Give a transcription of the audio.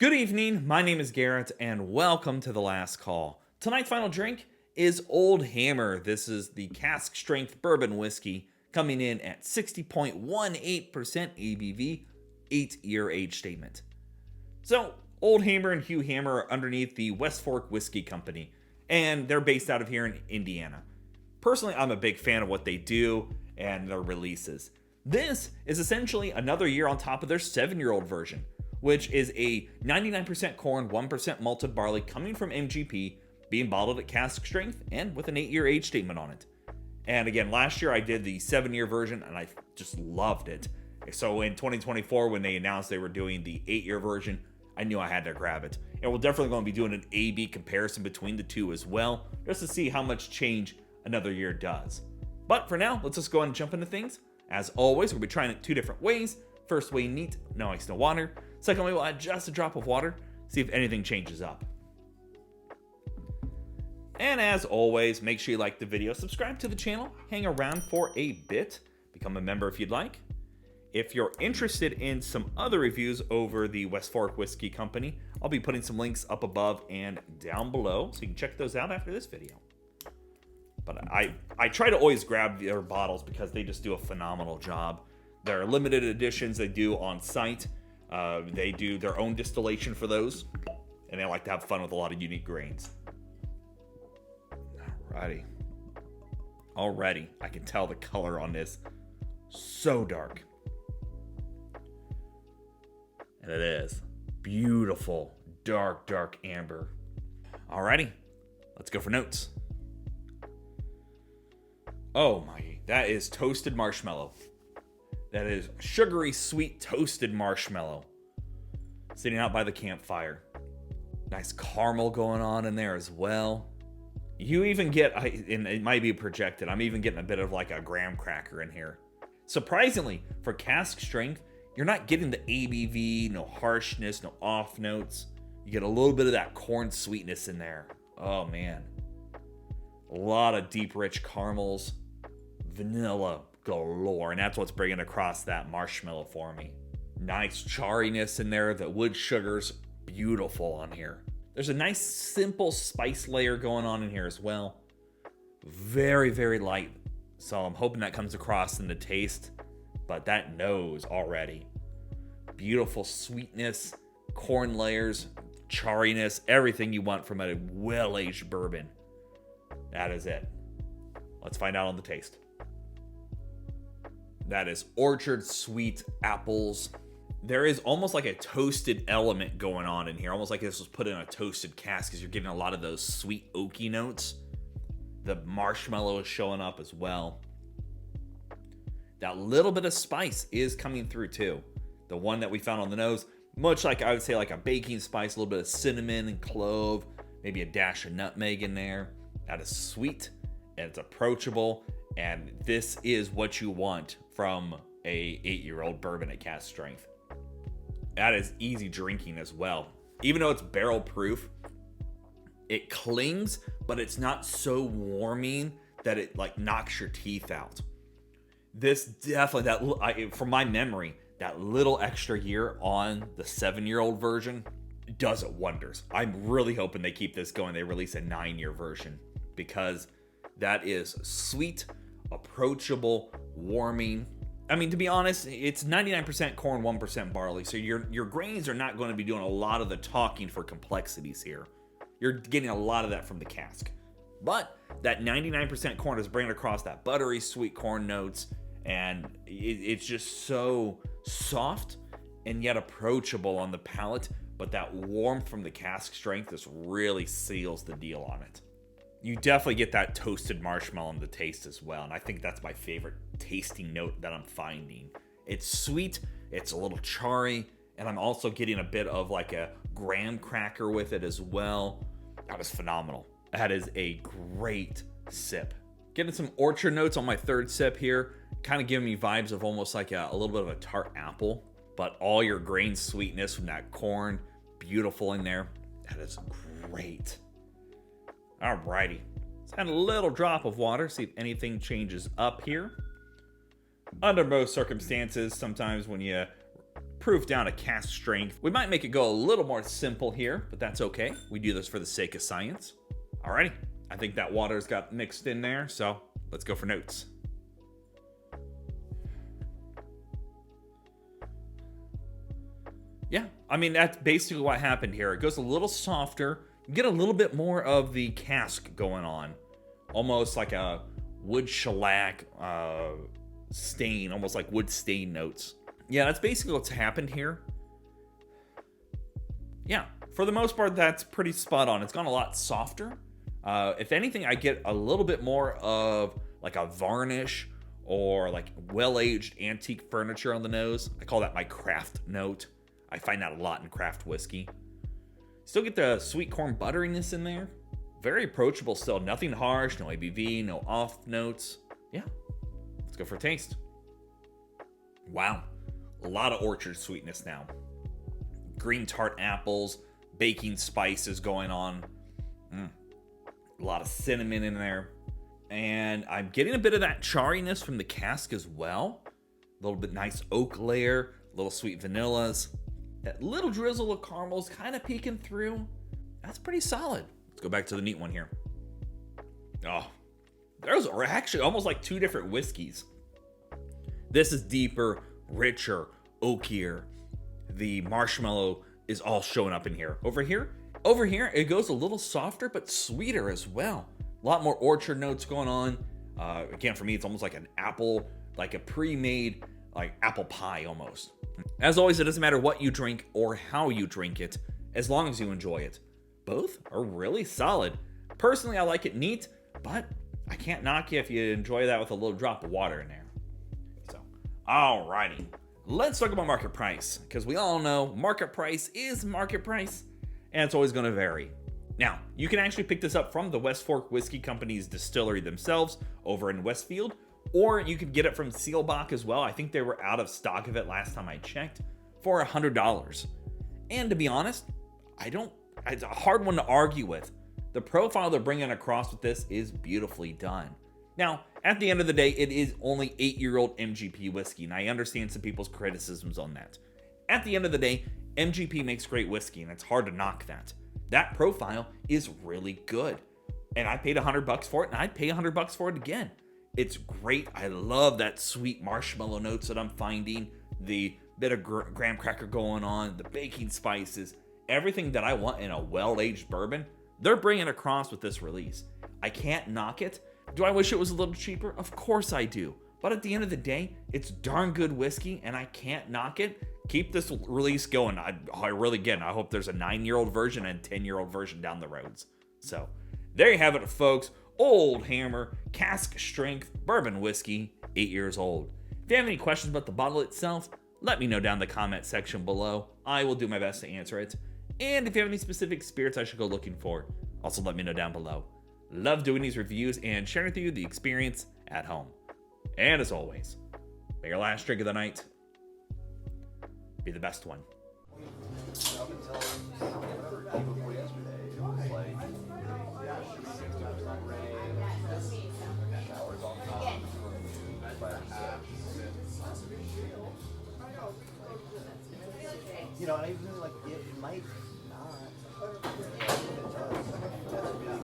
Good evening, my name is Garrett, and welcome to The Last Call. Tonight's final drink is Old Hamer. This is the cask strength bourbon whiskey, coming in at 60.18% ABV, 8-year age statement. So, Old Hamer and Hugh Hamer are underneath the West Fork Whiskey Company, and they're based out of here in Indiana. Personally, I'm a big fan of what they do and their releases. This is essentially another year on top of their 7-year-old version, which is a 99% corn, 1% malted barley coming from MGP, being bottled at cask strength and with an 8-year age statement on it. And again, last year I did the 7-year version and I just loved it. So in 2024, when they announced they were doing the 8-year version, I knew I had to grab it. And we're definitely going to be doing an A-B comparison between the two as well, just to see how much change another year does. But for now, let's just go ahead and jump into things. As always, we'll be trying it 2 different ways. First way, neat, no ice, no water. Second way, we'll add just a drop of water, see if anything changes up. And as always, make sure you like the video, subscribe to the channel, hang around for a bit, become a member if you'd like. If you're interested in some other reviews over the West Fork Whiskey Company, I'll be putting some links up above and down below, so you can check those out after this video. But I try to always grab their bottles because they just do a phenomenal job. They're limited editions they do on site. They do their own distillation for those, and they like to have fun with a lot of unique grains. Already, I can tell the color on this. So dark. And it is. Beautiful, dark amber. Alrighty, let's go for notes. Oh my, that is toasted marshmallow. That is sugary, sweet, toasted marshmallow. Sitting out by the campfire. Nice caramel going on in there as well. You even get, and it might be projected, I'm even getting a bit of like a graham cracker in here. Surprisingly, for cask strength, you're not getting the ABV, no harshness, no off notes. You get a little bit of that corn sweetness in there. Oh man. A lot of deep, rich caramels. Vanilla galore, and that's what's bringing across that marshmallow for me. Nice charriness in there. The wood sugar's beautiful on here. There's a nice simple spice layer going on in here as well. Very light, so I'm hoping that comes across in the taste, but that nose already. Beautiful sweetness, corn layers, charriness, everything you want from a well-aged bourbon. That is it. Let's find out on the taste. That is orchard sweet apples. There is almost like a toasted element going on in here, almost like this was put in a toasted cask, because you're getting a lot of those sweet oaky notes. The marshmallow is showing up as well. That little bit of spice is coming through too. The one that we found on the nose, much like I would say like a baking spice, a little bit of cinnamon and clove, maybe a dash of nutmeg in there. That is sweet and it's approachable, and this is what you want from a 8-year-old bourbon at cask strength. That is easy drinking as well. Even though it's barrel proof, it clings, but it's not so warming that it like knocks your teeth out. This definitely, from my memory, that little extra year on the 7-year-old version does it wonders. I'm really hoping they keep this going. They release a 9-year version, because that is sweet, approachable, warming. I mean, to be honest, it's 99% corn, 1% barley, so your grains are not going to be doing a lot of the talking for complexities here. You're getting a lot of that from the cask. But that 99% corn is bringing across that buttery, sweet corn notes, and it's just so soft and yet approachable on the palate, but that warmth from the cask strength just really seals the deal on it. You definitely get that toasted marshmallow in the taste as well, and I think that's my favorite tasting note that I'm finding. It's sweet, it's a little charry, and I'm also getting a bit of like a graham cracker with it as well. That was phenomenal. That is a great sip. Getting some orchard notes on my third sip here, kind of giving me vibes of almost like a little bit of a tart apple, but all your grain sweetness from that corn, beautiful in there. That is great. Alrighty, let's add a little drop of water, see if anything changes up here. Under most circumstances, sometimes when you proof down to cask strength. We might make it go a little more simple here, but that's okay. We do this for the sake of science. Alrighty, I think that water's got mixed in there, so let's go for notes. Yeah, I mean, that's basically what happened here. It goes a little softer. You get a little bit more of the cask going on. Almost like a wood shellac stain, almost like wood stain notes. Yeah, that's basically what's happened here. Yeah, for the most part, that's pretty spot on. It's gone a lot softer. If anything, I get a little bit more of like a varnish or like well-aged antique furniture on the nose. I call that my craft note. I find that a lot in craft whiskey. Still get the sweet corn butteriness in there. Very approachable still. Nothing harsh, no ABV, no off notes. Yeah, let's go for a taste. Wow, a lot of orchard sweetness now. Green tart apples, baking spices going on. A lot of cinnamon in there. And I'm getting a bit of that charriness from the cask as well. A little bit nice oak layer, little sweet vanillas. That little drizzle of caramels kind of peeking through. That's pretty solid. Let's go back to the neat one here. Oh, those are actually almost like two different whiskeys. This is deeper, richer, oakier. The marshmallow is all showing up in here. Over here, it goes a little softer, but sweeter as well. A lot more orchard notes going on. Again, for me, it's almost like an apple, like a pre-made like apple pie almost. As always, it doesn't matter what you drink or how you drink it, as long as you enjoy it. Both are really solid. Personally, I like it neat, but I can't knock you if you enjoy that with a little drop of water in there. So, alrighty. Let's talk about market price, because we all know market price is market price, and it's always going to vary. Now, you can actually pick this up from the West Fork Whiskey Company's distillery themselves over in Westfield, or you could get it from Seelbach as well. I think they were out of stock of it last time I checked for $100. And to be honest, it's a hard one to argue with. The profile they're bringing across with this is beautifully done. Now, at the end of the day, it is only 8-year-old MGP whiskey, and I understand some people's criticisms on that. At the end of the day, MGP makes great whiskey, and it's hard to knock that. That profile is really good. And I paid $100 for it, and I'd pay $100 for it again. It's great. I love that sweet marshmallow notes that I'm finding, the bit of graham cracker going on, the baking spices, everything that I want in a well-aged bourbon, they're bringing across with this release. I can't knock it. Do I wish it was a little cheaper? Of course I do. But at the end of the day, it's darn good whiskey, and I can't knock it. Keep this release going. I really, again, I hope there's a 9-year-old version and 10-year-old version down the roads. So, there you have it, folks. Old Hamer, cask strength, bourbon whiskey, 8 years old. If you have any questions about the bottle itself, let me know down in the comment section below. I will do my best to answer it. And if you have any specific spirits I should go looking for, also let me know down below. Love doing these reviews and sharing with you the experience at home. And as always, may your last drink of the night be the best one. You know, and I really like it might